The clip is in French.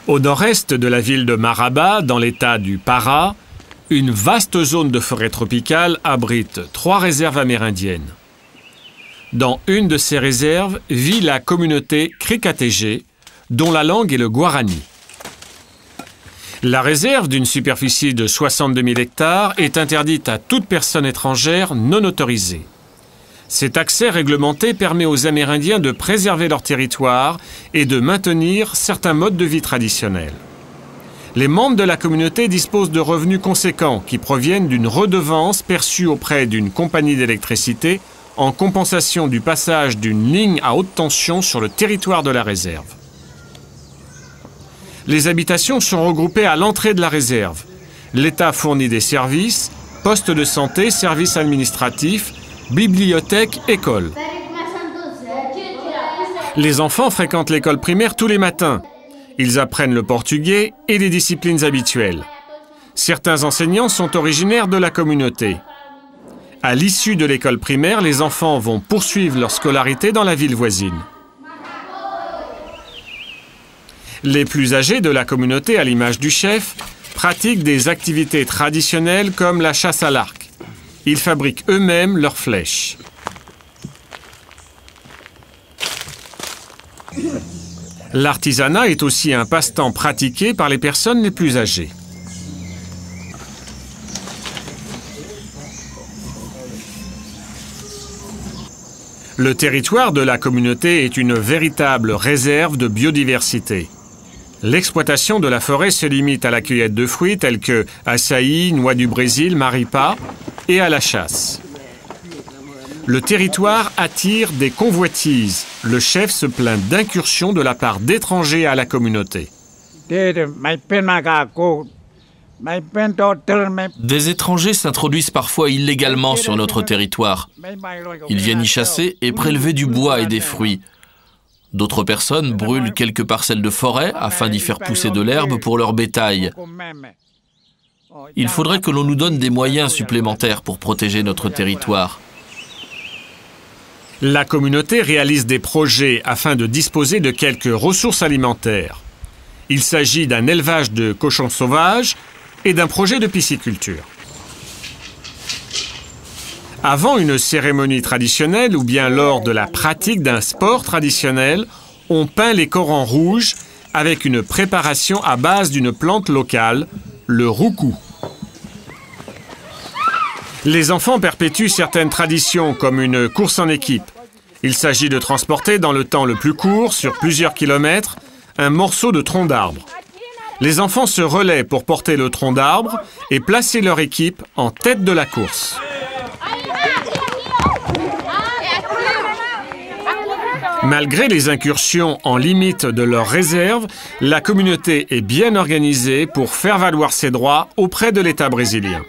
Au nord-est de la ville de Maraba, dans l'état du Pará, une vaste zone de forêt tropicale abrite 3 réserves amérindiennes. Dans une de ces réserves vit la communauté Krikatégé, dont la langue est le guarani. La réserve, d'une superficie de 62 000 hectares, est interdite à toute personne étrangère non autorisée. Cet accès réglementé permet aux Amérindiens de préserver leur territoire et de maintenir certains modes de vie traditionnels. Les membres de la communauté disposent de revenus conséquents qui proviennent d'une redevance perçue auprès d'une compagnie d'électricité en compensation du passage d'une ligne à haute tension sur le territoire de la réserve. Les habitations sont regroupées à l'entrée de la réserve. L'État fournit des services, postes de santé, services administratifs, bibliothèque, école. Les enfants fréquentent l'école primaire tous les matins. Ils apprennent le portugais et les disciplines habituelles. Certains enseignants sont originaires de la communauté. À l'issue de l'école primaire, les enfants vont poursuivre leur scolarité dans la ville voisine. Les plus âgés de la communauté, à l'image du chef, pratiquent des activités traditionnelles comme la chasse à l'arc. Ils fabriquent eux-mêmes leurs flèches. L'artisanat est aussi un passe-temps pratiqué par les personnes les plus âgées. Le territoire de la communauté est une véritable réserve de biodiversité. L'exploitation de la forêt se limite à la cueillette de fruits tels que açaï, noix du Brésil, maripa et à la chasse. Le territoire attire des convoitises. Le chef se plaint d'incursions de la part d'étrangers à la communauté. Des étrangers s'introduisent parfois illégalement sur notre territoire. Ils viennent y chasser et prélever du bois et des fruits. D'autres personnes brûlent quelques parcelles de forêt afin d'y faire pousser de l'herbe pour leur bétail. Il faudrait que l'on nous donne des moyens supplémentaires pour protéger notre territoire. La communauté réalise des projets afin de disposer de quelques ressources alimentaires. Il s'agit d'un élevage de cochons sauvages et d'un projet de pisciculture. Avant une cérémonie traditionnelle ou bien lors de la pratique d'un sport traditionnel, on peint les corans rouges avec une préparation à base d'une plante locale, le roucou. Les enfants perpétuent certaines traditions comme une course en équipe. Il s'agit de transporter dans le temps le plus court, sur plusieurs kilomètres, un morceau de tronc d'arbre. Les enfants se relaient pour porter le tronc d'arbre et placer leur équipe en tête de la course. Malgré les incursions en limite de leur réserve, la communauté est bien organisée pour faire valoir ses droits auprès de l'État brésilien.